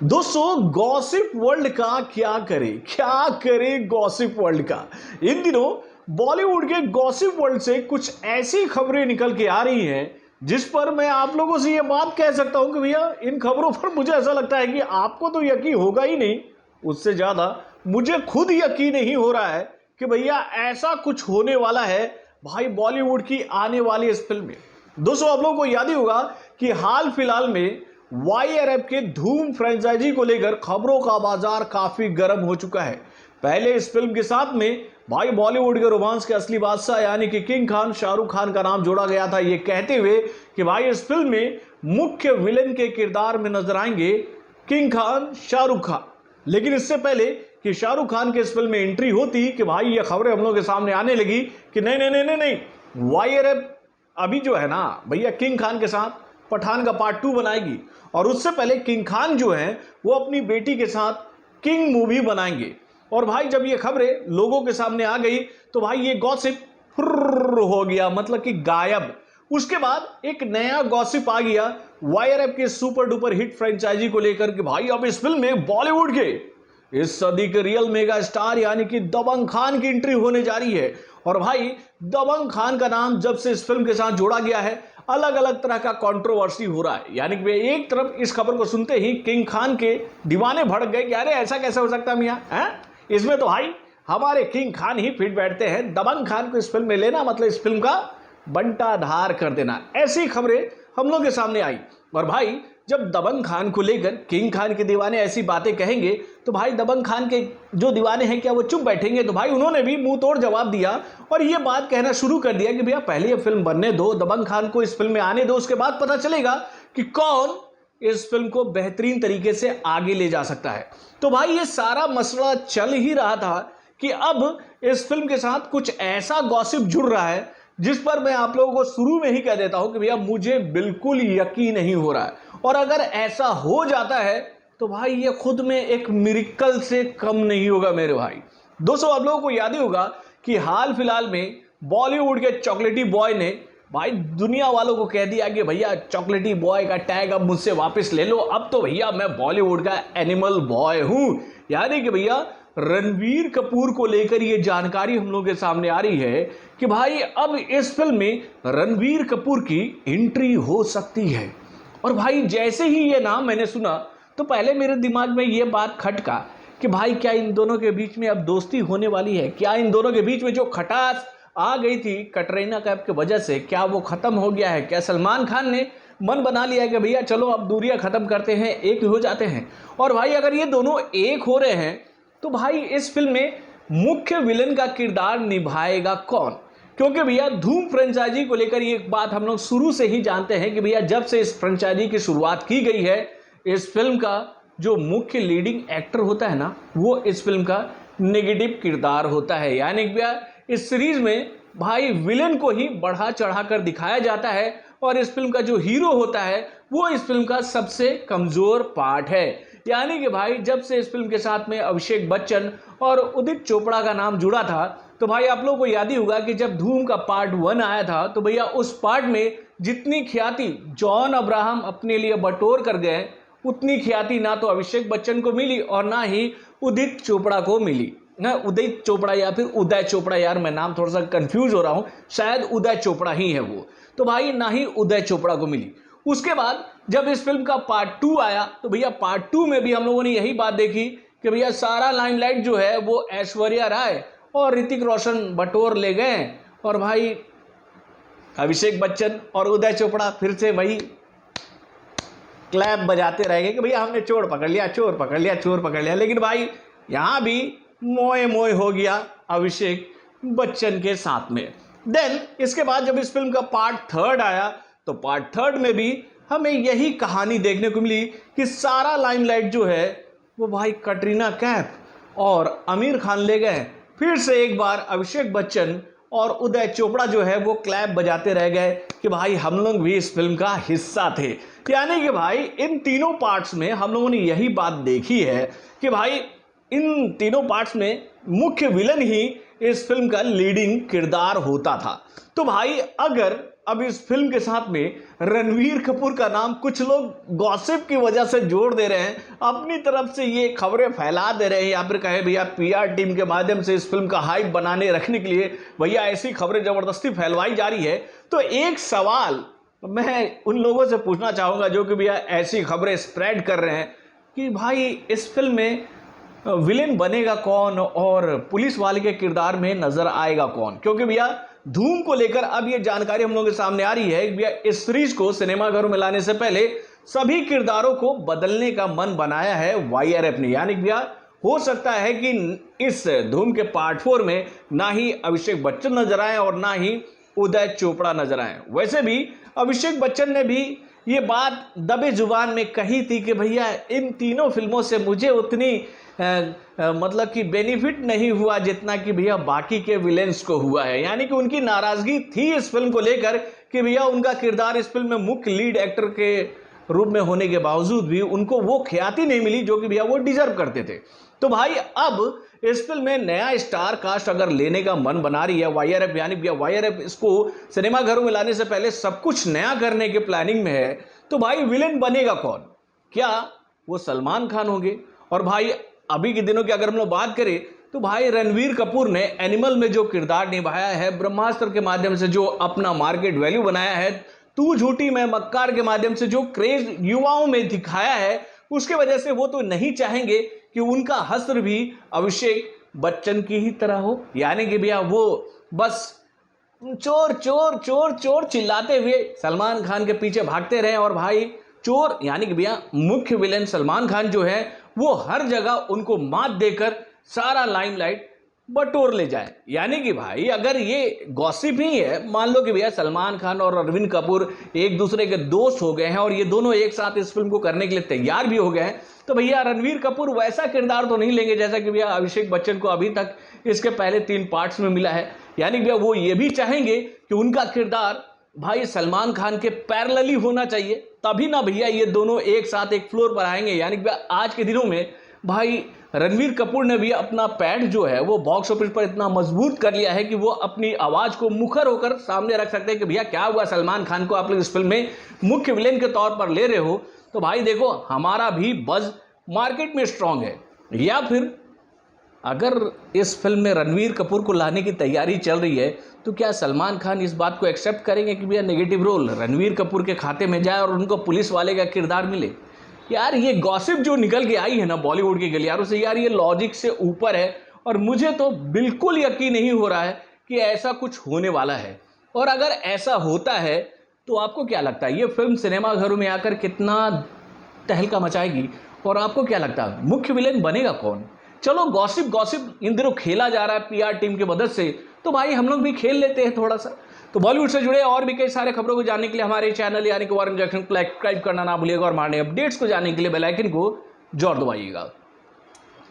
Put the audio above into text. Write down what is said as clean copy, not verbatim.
दोस्तों gossip world का क्या करे गॉसिप वर्ल्ड का। इन दिनों बॉलीवुड के गॉसिप वर्ल्ड से कुछ ऐसी खबरें निकल के आ रही हैं जिस पर मैं आप लोगों से ये बात कह सकता हूं कि भैया इन खबरों पर मुझे ऐसा लगता है कि आपको तो यकीन होगा ही नहीं, उससे ज्यादा मुझे खुद यकीन नहीं हो रहा है कि भैया ऐसा कुछ होने वाला है भाई बॉलीवुड की आने वाली इस फिल्म में। दोस्तों आप लोगों को याद ही होगा कि हाल फिलहाल में वाईआरएफ के धूम फ्रेंचाइजी को लेकर खबरों का बाजार काफी गर्म हो चुका है। पहले इस फिल्म के साथ में भाई बॉलीवुड के रोमांस के असली बादशाह यानी कि किंग खान शाहरुख खान का नाम जोड़ा गया था, ये कहते हुए कि भाई इस फिल्म में मुख्य विलेन के किरदार में नजर आएंगे किंग खान शाहरुख खान। लेकिन इससे पहले कि शाहरुख खान के इस फिल्म में एंट्री होती कि भाई ये खबरें हम लोगों के सामने आने लगी कि नहीं नहीं नहीं नहीं नहीं वाईआरएफ अभी जो है ना भैया किंग खान के साथ पठान का पार्ट 2 बनाएगी और उससे पहले किंग खान जो है वो अपनी बेटी के साथ किंग मूवी बनाएंगे। और भाई जब ये खबरें लोगों के सामने आ गई तो भाई ये गॉसिप हो गया, मतलब कि गायब। उसके बाद एक नया गॉसिप आ गया वाईआरएफ के सुपर डुपर हिट फ्रेंचाइजी को लेकर कि भाई अब इस फिल्म में बॉलीवुड के इस सदी के रियल मेगा स्टार यानी कि दबंग खान की एंट्री होने जा रही है। और भाई दबंग खान का नाम जब से इस फिल्म के साथ जोड़ा गया है अलग अलग तरह का कंट्रोवर्सी हो रहा है। यानी कि एक तरफ इस खबर को सुनते ही किंग खान के दीवाने भड़क गए कि अरे ऐसा कैसे हो सकता है मियां, इसमें तो भाई हमारे किंग खान ही फिट बैठते हैं, दबंग खान को इस फिल्म में लेना मतलब इस फिल्म का बंटाधार कर देना। ऐसी खबरें हम लोग के सामने आई। और भाई जब दबंग खान को लेकर किंग खान के दीवाने ऐसी बातें कहेंगे तो भाई दबंग खान के जो दीवाने हैं क्या वो चुप बैठेंगे? तो भाई उन्होंने भी मुंह तोड़ जवाब दिया और ये बात कहना शुरू कर दिया कि भैया पहले ये फिल्म बनने दो, दबंग खान को इस फिल्म में आने दो, उसके बाद पता चलेगा कि कौन इस फिल्म को बेहतरीन तरीके से आगे ले जा सकता है। तो भाई ये सारा मसला चल ही रहा था कि अब इस फिल्म के साथ कुछ ऐसा गॉसिप जुड़ रहा है जिस पर मैं आप लोगों को शुरू में ही कह देता हूं कि भैया मुझे बिल्कुल यकीन नहीं हो रहा है। और अगर ऐसा हो जाता है तो भाई ये खुद में एक मिरेकल से कम नहीं होगा मेरे भाई। दोस्तों आप लोगों को याद ही होगा कि हाल फिलहाल में बॉलीवुड के चॉकलेटी बॉय ने भाई दुनिया वालों को कह दिया कि भैया चॉकलेटी बॉय का टैग अब मुझसे वापस ले लो, अब तो भैया मैं बॉलीवुड का एनिमल बॉय हूं। यानी कि भैया रणवीर कपूर को लेकर ये जानकारी हम लोगों के सामने आ रही है कि भाई अब इस फिल्म में रणवीर कपूर की एंट्री हो सकती है। और भाई जैसे ही ये नाम मैंने सुना तो पहले मेरे दिमाग में ये बात खटका कि भाई क्या इन दोनों के बीच में अब दोस्ती होने वाली है? क्या इन दोनों के बीच में जो खटास आ गई थी कटरीना कैफ की वजह से क्या वो खत्म हो गया है? क्या सलमान खान ने मन बना लिया है कि भैया चलो अब दूरियां खत्म करते हैं, एक हो जाते हैं? और भाई अगर ये दोनों एक हो रहे हैं तो भाई इस फिल्म में मुख्य विलेन का किरदार निभाएगा कौन? क्योंकि भैया धूम फ्रेंचाइजी को लेकर ये एक बात हम लोग शुरू से ही जानते हैं कि भैया जब से इस फ्रेंचाइजी की शुरुआत की गई है इस फिल्म का जो मुख्य लीडिंग एक्टर होता है ना वो इस फिल्म का नेगेटिव किरदार होता है। यानी कि भैया इस सीरीज में भाई विलेन को ही बढ़ा चढ़ा कर दिखाया जाता है और इस फिल्म का जो हीरो होता है वो इस फिल्म का सबसे कमजोर पार्ट है। यानी कि भाई जब से इस फिल्म के साथ में अभिषेक बच्चन और उदित चोपड़ा का नाम जुड़ा था तो भाई आप लोगों को याद ही होगा कि जब धूम का पार्ट 1 आया था तो भैया उस पार्ट में जितनी ख्याति जॉन अब्राहम अपने लिए बटोर कर गए उतनी ख्याति ना तो अभिषेक बच्चन को मिली और ना ही उदित चोपड़ा को मिली। ना उदित चोपड़ा या फिर उदय चोपड़ा, यार मैं नाम थोड़ा सा कंफ्यूज हो रहा हूं, शायद उदय चोपड़ा ही है वो। तो भाई ना ही उदय चोपड़ा को मिली। उसके बाद जब इस फिल्म का पार्ट 2 आया तो भैया पार्ट 2 में भी हम लोगों ने यही बात देखी कि भैया सारा लाइमलाइट जो है वो ऐश्वर्या राय और ऋतिक रोशन बटोर ले गए और भाई अभिषेक बच्चन और उदय चोपड़ा फिर से वही क्लैप बजाते रह गए कि भैया हमने चोर पकड़ लिया, चोर पकड़ लिया, चोर पकड़ लिया। लेकिन भाई यहां भी मोए मोए हो गया अभिषेक बच्चन के साथ में। देन इसके बाद जब इस फिल्म का पार्ट 3 आया तो पार्ट 3 में भी हमें यही कहानी देखने को मिली कि सारा लाइमलाइट जो है वो भाई कटरीना कैफ और आमिर खान ले गए। फिर से एक बार अभिषेक बच्चन और उदय चोपड़ा जो है वो क्लैप बजाते रह गए कि भाई हम लोग भी इस फिल्म का हिस्सा थे। यानी कि भाई इन तीनों पार्ट्स में हम लोगों ने यही बात देखी है कि भाई इन तीनों पार्ट्स में मुख्य विलन ही इस फिल्म का लीडिंग किरदार होता था। तो भाई अगर अब इस फिल्म के साथ में रणवीर कपूर का नाम कुछ लोग गॉसिप की वजह से जोड़ दे रहे हैं, अपनी तरफ से ये खबरें फैला दे रहे हैं, या फिर कहे भैया पीआर टीम के माध्यम से इस फिल्म का हाइप बनाने रखने के लिए भैया ऐसी खबरें जबरदस्ती फैलवाई जा रही है। तो एक सवाल मैं उन लोगों से पूछना चाहूंगा जो कि भैया ऐसी खबरें स्प्रेड कर रहे हैं कि भाई इस फिल्म में विलेन बनेगा कौन और पुलिस वाले के किरदार में नजर आएगा कौन, क्योंकि भैया धूम को लेकर अब ये जानकारी हम लोगों के सामने आ रही है कि भैया इस सीरीज को सिनेमाघरों में लाने से पहले सभी किरदारों को बदलने का मन बनाया है वाईआरएफ ने। यानी भैया हो सकता है कि इस धूम के पार्ट 4 में ना ही अभिषेक बच्चन नजर आए और ना ही उदय चोपड़ा नजर आए। वैसे भी अभिषेक बच्चन ने भी ये बात दबे जुबान में कही थी कि भैया इन तीनों फिल्मों से मुझे उतनी मतलब कि बेनिफिट नहीं हुआ जितना कि भैया बाकी के विलेंस को हुआ है। यानी कि उनकी नाराजगी थी इस फिल्म को लेकर कि भैया उनका किरदार इस फिल्म में मुख्य लीड एक्टर के रूप में होने के बावजूद भी उनको वो ख्याति नहीं मिली जो कि भैया वो डिजर्व करते थे। तो भाई अब इस फिल्म में नया स्टार कास्ट अगर लेने का मन बना रही है वाईआरएफ, यानी भैया वाईआरएफ इसको सिनेमाघरों में लाने से पहले सब कुछ नया करने के प्लानिंग में है, तो भाई विलेन बनेगा कौन? क्या वो सलमान खान होंगे? और भाई अभी के दिनों की अगर हम लोग बात करें तो भाई रणवीर कपूर ने एनिमल में जो किरदार निभाया है, ब्रह्मास्त्र के माध्यम से जो अपना मार्केट वैल्यू बनाया है, तू झूठी मैं मक्कार के माध्यम से जो क्रेज युवाओं में दिखाया है, उसके वजह से वो तो नहीं चाहेंगे कि उनका हस्र भी अभिषेक बच्चन की ही तरह हो। यानी कि भैया वो बस चोर चोर चोर चोर चिल्लाते हुए सलमान खान के पीछे भागते रहे और भाई चोर यानी कि भैया मुख्य विलेन सलमान खान जो है वो हर जगह उनको मात देकर सारा लाइमलाइट बटोर ले जाए। यानी कि भाई अगर ये गॉसिप ही है, मान लो कि भैया सलमान खान और अरविंद कपूर एक दूसरे के दोस्त हो गए हैं और ये दोनों एक साथ इस फिल्म को करने के लिए तैयार भी हो गए हैं, तो भैया रणवीर कपूर वैसा किरदार तो नहीं लेंगे जैसा कि भैया अभिषेक बच्चन को अभी तक इसके पहले 3 पार्ट्स में मिला है। यानी कि भैया वो ये भी चाहेंगे कि उनका किरदार भाई सलमान खान के पैरेलली होना चाहिए, तभी ना भैया ये दोनों एक साथ एक फ्लोर पर आएंगे। यानी कि आज के दिनों में भाई रणवीर कपूर ने भी अपना पैड जो है वो बॉक्स ऑफिस पर इतना मजबूत कर लिया है कि वो अपनी आवाज को मुखर होकर सामने रख सकते हैं कि भैया क्या हुआ, सलमान खान को आप लोग इस फिल्म में मुख्य विलेन के तौर पर ले रहे हो, तो भाई देखो हमारा भी बज मार्केट में स्ट्रांग है। या फिर अगर इस फिल्म में रणवीर कपूर को लाने की तैयारी चल रही है तो क्या सलमान खान इस बात को एक्सेप्ट करेंगे कि भैया नेगेटिव रोल रणवीर कपूर के खाते में जाए और उनको पुलिस वाले का किरदार मिले? यार ये गॉसिप जो निकल के आई है ना बॉलीवुड के गलियारों से, यार ये लॉजिक से ऊपर है और मुझे तो बिल्कुल यकीन नहीं हो रहा है कि ऐसा कुछ होने वाला है। और अगर ऐसा होता है तो आपको क्या लगता है ये फिल्म सिनेमाघरों में आकर कितना तहलका मचाएगी? और आपको क्या लगता है मुख्य विलेन बनेगा कौन? चलो गॉसिप इन दिनों खेला जा रहा है पीआर टीम की मदद से, तो भाई हम लोग भी खेल लेते हैं थोड़ा सा। तो बॉलीवुड से जुड़े और भी कई सारे खबरों को जानने के लिए हमारे चैनल यानी कि वारन जंक्शन को सब्सक्राइब करना ना भूलिएगा और हमारे अपडेट्स को जानने के लिए बेल आइकन को जोर दबाइएगा।